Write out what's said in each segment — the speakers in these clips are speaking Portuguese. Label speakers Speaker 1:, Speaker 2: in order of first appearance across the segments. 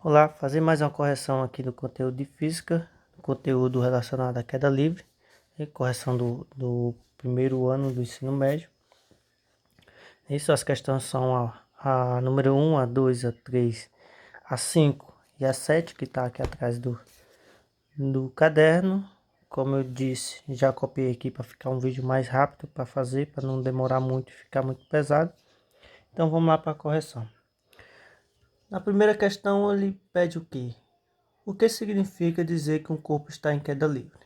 Speaker 1: Olá, fazer mais uma correção aqui do conteúdo de física, conteúdo relacionado à queda livre, e correção do primeiro ano do ensino médio. Isso, as questões são a número 1, a 2, a 3, a 5 e a 7, que está aqui atrás do caderno. Como eu disse, já copiei aqui para ficar um vídeo mais rápido para fazer, para não demorar muito e ficar muito pesado. Então vamos lá para a correção. Na primeira questão ele pede o quê? O que significa dizer que um corpo está em queda livre?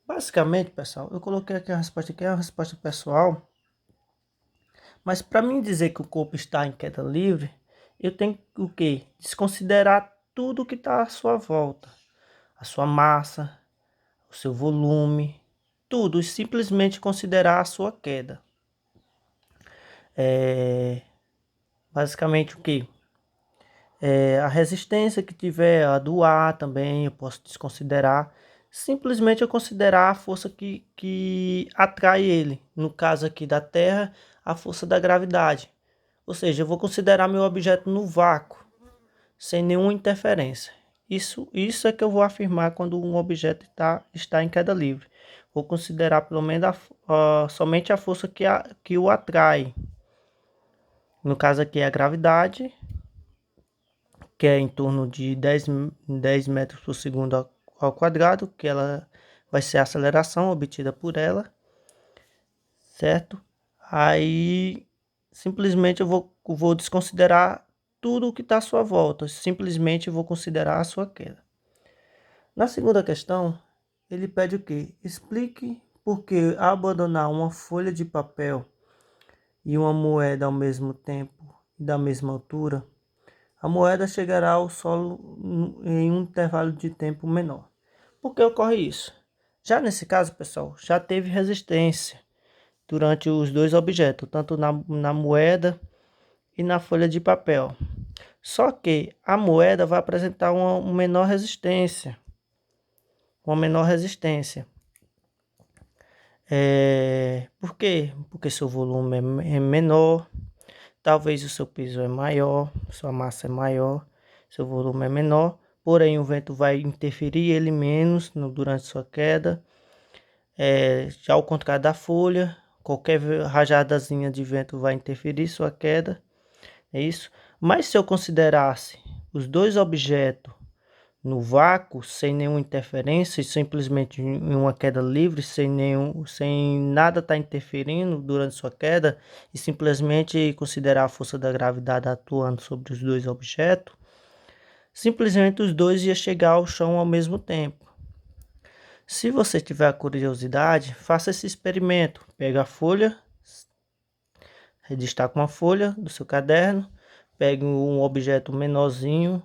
Speaker 1: Basicamente, pessoal, eu coloquei aqui, é uma resposta pessoal, mas para mim dizer que o corpo está em queda livre, eu tenho o quê? Desconsiderar tudo que está à sua volta, a sua massa, o seu volume, tudo, e simplesmente considerar a sua queda. Basicamente o quê? A resistência que tiver, a do ar também, eu posso desconsiderar. Simplesmente eu considerar a força que atrai ele. No caso aqui da Terra, a força da gravidade. Ou seja, eu vou considerar meu objeto no vácuo, sem nenhuma interferência. Isso é que eu vou afirmar quando um objeto está em queda livre. Vou considerar pelo menos somente a força que o atrai. No caso aqui é a gravidade, que é em torno de 10 metros por segundo ao quadrado, que ela vai ser a aceleração obtida por ela, certo? Aí, simplesmente eu vou desconsiderar tudo o que está à sua volta, simplesmente eu vou considerar a sua queda. Na segunda questão, ele pede o quê? Explique por que ao abandonar uma folha de papel e uma moeda ao mesmo tempo e da mesma altura, a moeda chegará ao solo em um intervalo de tempo menor. Por que ocorre isso? Já nesse caso, pessoal, já teve resistência durante os dois objetos, tanto na moeda e na folha de papel. Só que a moeda vai apresentar uma menor resistência. Uma menor resistência. Por quê? Porque seu volume é menor, talvez o seu peso é maior, sua massa é maior, seu volume é menor, porém o vento vai interferir ele menos durante sua queda. Já ao contrário da folha, qualquer rajadazinha de vento vai interferir sua queda, é isso. Mas se eu considerasse os dois objetos no vácuo, sem nenhuma interferência, e simplesmente em uma queda livre, sem nada estar interferindo durante sua queda, e simplesmente considerar a força da gravidade atuando sobre os dois objetos, simplesmente os dois iam chegar ao chão ao mesmo tempo. Se você tiver a curiosidade, faça esse experimento. Pega a folha, destaca uma folha do seu caderno, pegue um objeto menorzinho,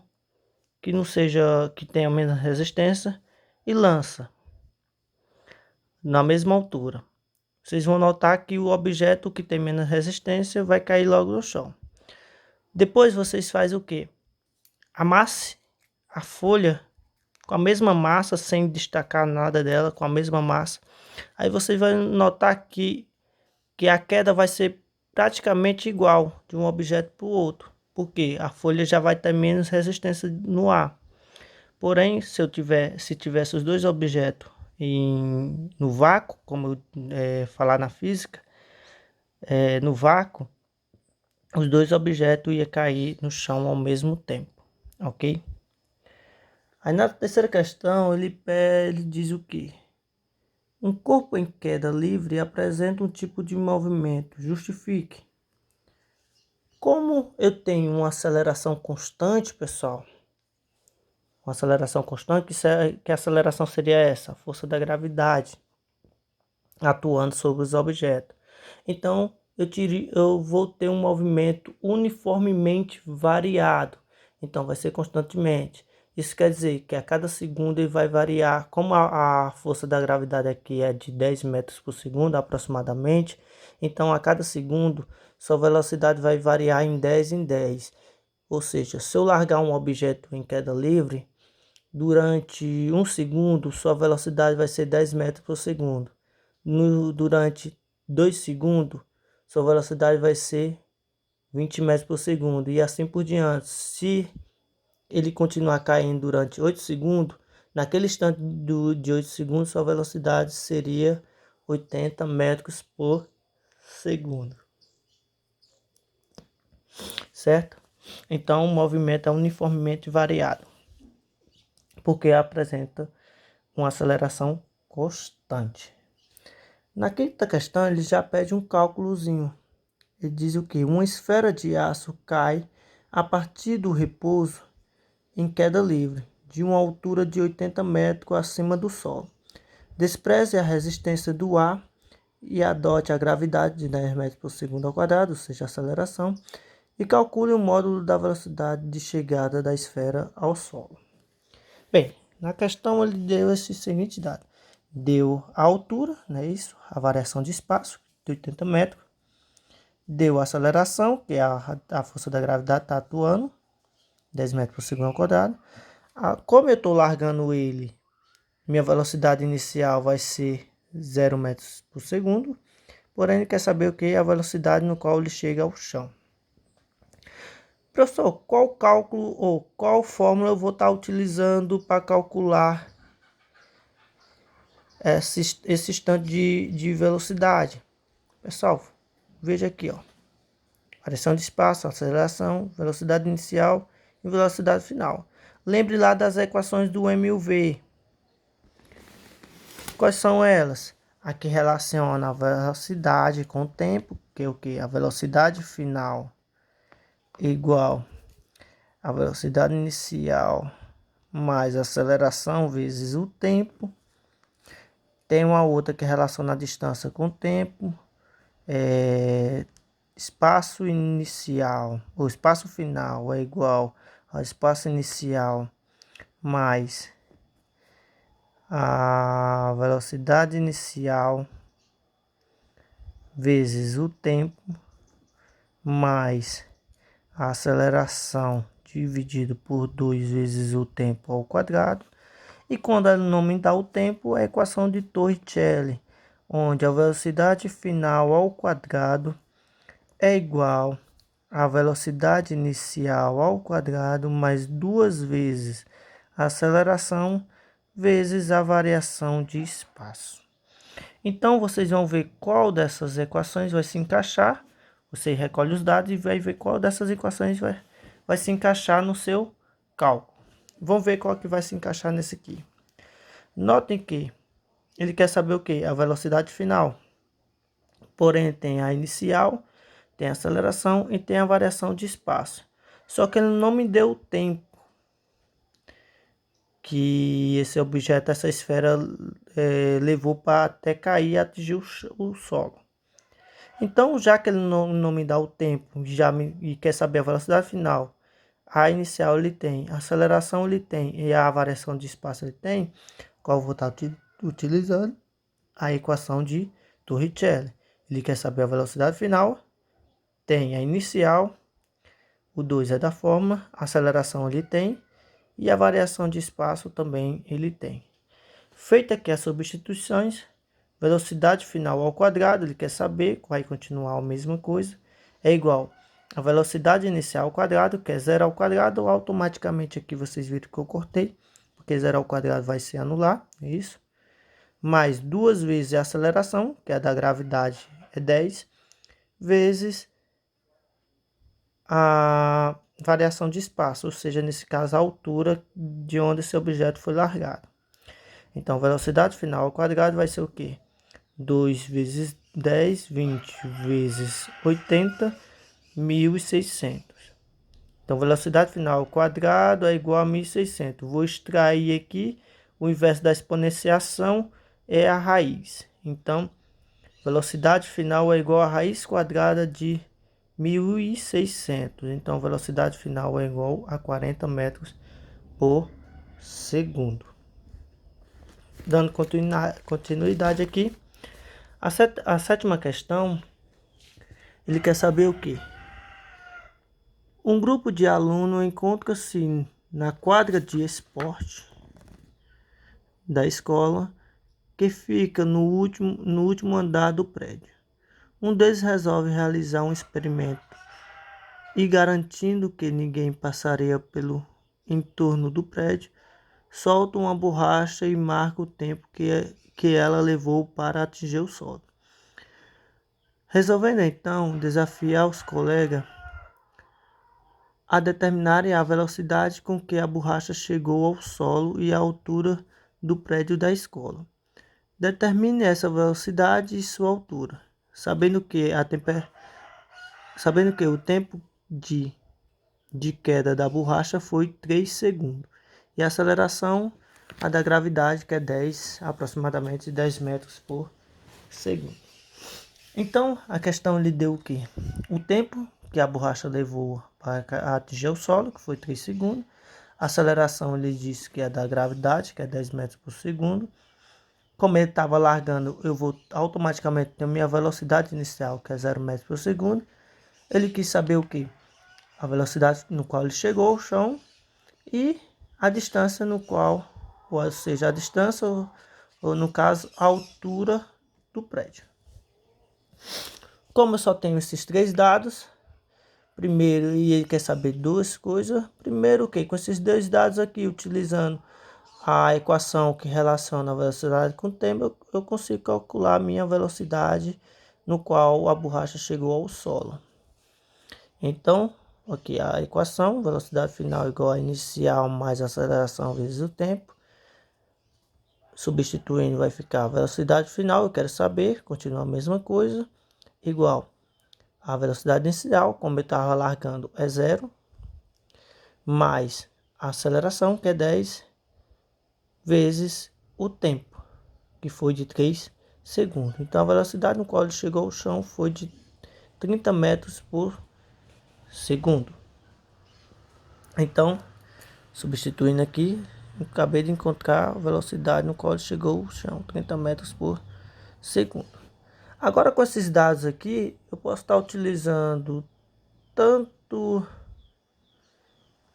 Speaker 1: que tenha menos resistência, e lança na mesma altura. Vocês vão notar que o objeto que tem menos resistência vai cair logo no chão. Depois vocês fazem o que? Amasse a folha com a mesma massa, sem destacar nada dela, com a mesma massa. Aí você vai notar que a queda vai ser praticamente igual de um objeto para o outro, porque a folha já vai ter menos resistência no ar. Porém, se tivesse os dois objetos no vácuo, como falar na física, no vácuo, os dois objetos iam cair no chão ao mesmo tempo, ok? Aí na terceira questão ele diz o quê? Um corpo em queda livre apresenta um tipo de movimento. Justifique. Como eu tenho uma aceleração constante, pessoal, uma aceleração constante, que a aceleração seria essa, a força da gravidade atuando sobre os objetos. Então, eu vou ter um movimento uniformemente variado. Então, vai ser constantemente. Isso quer dizer que a cada segundo ele vai variar. Como a força da gravidade aqui é de 10 metros por segundo aproximadamente, então a cada segundo sua velocidade vai variar em 10 em 10. Ou seja, se eu largar um objeto em queda livre, durante um segundo sua velocidade vai ser 10 metros por segundo. Durante 2 segundos, sua velocidade vai ser 20 metros por segundo e assim por diante. Se ele continuar caindo durante 8 segundos, naquele instante de 8 segundos, sua velocidade seria 80 metros por segundo. Certo? Então, o movimento é uniformemente variado, porque apresenta uma aceleração constante. Na quinta questão, ele já pede um cálculozinho. Ele diz o que? Uma esfera de aço cai a partir do repouso em queda livre, de uma altura de 80 metros acima do solo. Despreze a resistência do ar e adote a gravidade de 10 metros por segundo ao quadrado, ou seja, a aceleração, e calcule o módulo da velocidade de chegada da esfera ao solo. Bem, na questão ele deu esse seguinte dado. Deu a altura, né, isso, a variação de espaço, de 80 metros. Deu a aceleração, que é a força da gravidade está atuando, 10 metros por segundo ao quadrado. Como eu estou largando ele, minha velocidade inicial vai ser 0 metros por segundo. Porém, ele quer saber o que? A velocidade no qual ele chega ao chão. Professor, qual cálculo ou qual fórmula eu vou estar utilizando para calcular esse instante de velocidade? Pessoal, veja aqui, ó. Variação de espaço, aceleração, velocidade inicial e velocidade final. Lembre lá das equações do M e o V. Quais são elas? A que relaciona a velocidade com o tempo, que é o que? A velocidade final igual a velocidade inicial mais a aceleração vezes o tempo. Tem uma outra que relaciona a distância com o tempo. Espaço inicial, o espaço final é igual ao espaço inicial mais a velocidade inicial vezes o tempo mais a aceleração dividido por 2 vezes o tempo ao quadrado. E quando ele não me dá o tempo, é a equação de Torricelli, onde a velocidade final ao quadrado é igual à velocidade inicial ao quadrado mais 2 vezes a aceleração vezes a variação de espaço. Então, vocês vão ver qual dessas equações vai se encaixar. Você recolhe os dados e vai ver qual dessas equações vai se encaixar no seu cálculo. Vamos ver qual que vai se encaixar nesse aqui. Notem que ele quer saber o que? A velocidade final. Porém, tem a inicial, tem a aceleração e tem a variação de espaço. Só que ele não me deu o tempo que esse objeto, essa esfera, levou para até cair e atingir o solo. Então, já que ele não me dá o tempo e quer saber a velocidade final, a inicial ele tem, a aceleração ele tem e a variação de espaço ele tem, qual eu vou estar utilizando? A equação de Torricelli. Ele quer saber a velocidade final, tem a inicial, o 2 é da fórmula, a aceleração ele tem e a variação de espaço também ele tem. Feita aqui as substituições, velocidade final ao quadrado, ele quer saber, vai continuar a mesma coisa, é igual a velocidade inicial ao quadrado, que é 0 ao quadrado, automaticamente aqui vocês viram que eu cortei, porque 0 ao quadrado vai se anular, isso. Mais 2 vezes a aceleração, que é da gravidade, é 10, vezes a variação de espaço, ou seja, nesse caso a altura de onde esse objeto foi largado. Então, velocidade final ao quadrado vai ser o quê? 2 vezes 10, 20 vezes 80, 1.600. Então, velocidade final ao quadrado é igual a 1.600. Vou extrair aqui, o inverso da exponenciação é a raiz. Então, velocidade final é igual a raiz quadrada de 1.600. Então, velocidade final é igual a 40 metros por segundo. Dando continuidade aqui. A sétima questão, ele quer saber o quê? Um grupo de alunos encontra-se na quadra de esporte da escola, que fica no último andar do prédio. Um deles resolve realizar um experimento e, garantindo que ninguém passaria pelo em torno do prédio, solta uma borracha e marca o tempo que ela levou para atingir o solo. Resolvendo então desafiar os colegas a determinarem a velocidade com que a borracha chegou ao solo e a altura do prédio da escola. Determine essa velocidade e sua altura, sabendo que o tempo de queda da borracha foi 3 segundos e a aceleração a da gravidade, que é aproximadamente 10 metros por segundo. Então, a questão lhe deu o quê? O tempo que a borracha levou para atingir o solo, que foi 3 segundos. A aceleração lhe disse que é da gravidade, que é 10 metros por segundo. Como ele estava largando, eu vou automaticamente ter minha velocidade inicial, que é 0 metros por segundo. Ele quis saber o quê? A velocidade no qual ele chegou ao chão e a distância no qual, ou seja, a distância ou no caso, a altura do prédio. Como eu só tenho esses 3 dados, primeiro, e ele quer saber 2 coisas. Primeiro, o que? Com esses 2 dados aqui, utilizando a equação que relaciona a velocidade com o tempo, eu consigo calcular a minha velocidade no qual a borracha chegou ao solo. Então, aqui a equação, velocidade final igual a inicial mais aceleração vezes o tempo. Substituindo vai ficar a velocidade final, eu quero saber, continua a mesma coisa, igual a velocidade inicial, como eu estava largando, é 0, mais a aceleração, que é 10, vezes o tempo, que foi de 3 segundos. Então, a velocidade no qual ele chegou ao chão foi de 30 metros por segundo. Então, substituindo aqui, acabei de encontrar a velocidade no qual ele chegou ao chão, 30 metros por segundo. Agora, com esses dados aqui, eu posso estar utilizando tanto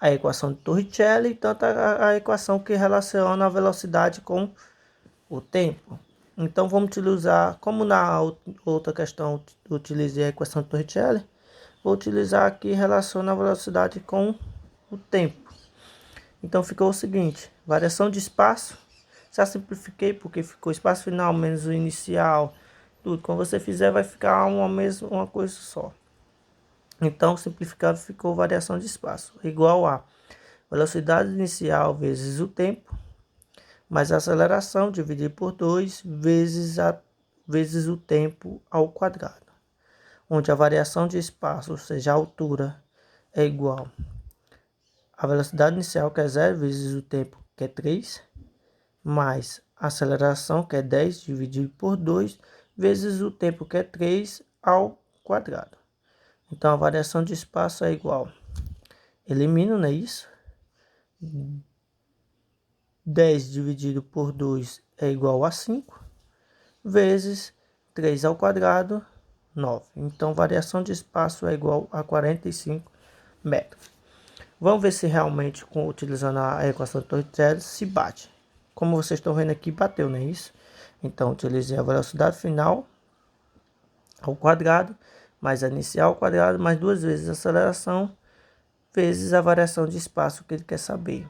Speaker 1: a equação de Torricelli e tanto a equação que relaciona a velocidade com o tempo. Então, vamos utilizar, como na outra questão eu utilizei a equação de Torricelli, vou utilizar aqui relaciona a velocidade com o tempo. Então, ficou o seguinte, variação de espaço, já simplifiquei porque ficou espaço final menos o inicial, tudo. Quando você fizer, vai ficar uma coisa só. Então, simplificado, ficou variação de espaço igual a velocidade inicial vezes o tempo, mais a aceleração dividido por 2 vezes o tempo ao quadrado, onde a variação de espaço, ou seja, a altura, é igual a velocidade inicial, que é 0, vezes o tempo, que é 3, mais a aceleração, que é 10, dividido por 2, vezes o tempo, que é 3, ao quadrado. Então, a variação de espaço é igual, elimino, não é isso? 10 dividido por 2 é igual a 5, vezes 3 ao quadrado, 9. Então, variação de espaço é igual a 45 metros. Vamos ver se realmente, utilizando a equação de Torricelli, se bate. Como vocês estão vendo aqui, bateu, não é isso? Então, utilizei a velocidade final ao quadrado, mais a inicial ao quadrado, mais 2 vezes a aceleração, vezes a variação de espaço que ele quer saber.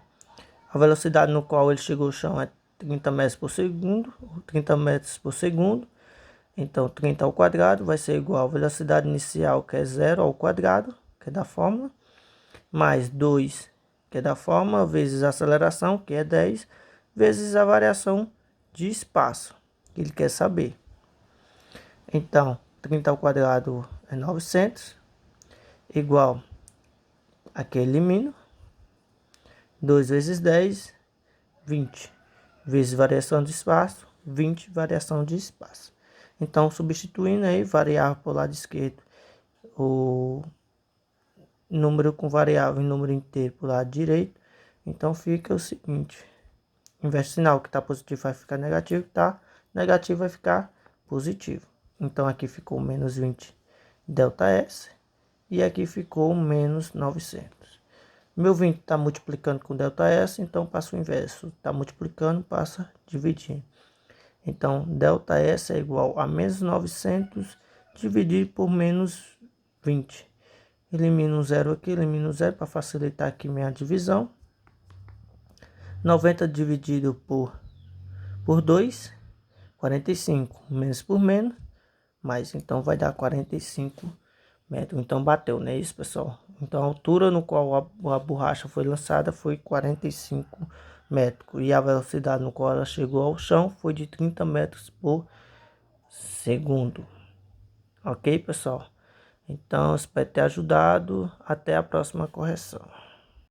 Speaker 1: A velocidade no qual ele chegou ao chão é 30 metros por segundo, 30 metros por segundo. Então, 30 ao quadrado vai ser igual a velocidade inicial, que é 0 ao quadrado, que é da fórmula, mais 2, que é da fórmula, vezes a aceleração, que é 10, vezes a variação de espaço, que ele quer saber. Então, 30 ao quadrado é 900, igual a que elimino, 2 vezes 10, 20, vezes variação de espaço, 20 variação de espaço. Então, substituindo aí, variável para o lado esquerdo, o número com variável e número inteiro para o lado direito. Então, fica o seguinte, inverte o sinal, que está positivo vai ficar negativo, tá negativo vai ficar positivo. Então, aqui ficou menos 20 ΔS e aqui ficou menos 900. Meu 20 está multiplicando com ΔS, então passa o inverso. Está multiplicando, passa dividindo. Então, ΔS é igual a menos 900 dividido por menos 20. Elimino um zero aqui, elimino um zero para facilitar aqui minha divisão. 90 dividido por 2, 45. Menos por menos, mais. Então vai dar 45 metros. Então bateu, não é isso, pessoal? Então a altura no qual a borracha foi lançada foi 45 metros. E a velocidade no qual ela chegou ao chão foi de 30 metros por segundo. Ok, pessoal? Então, espero ter ajudado. Até a próxima correção.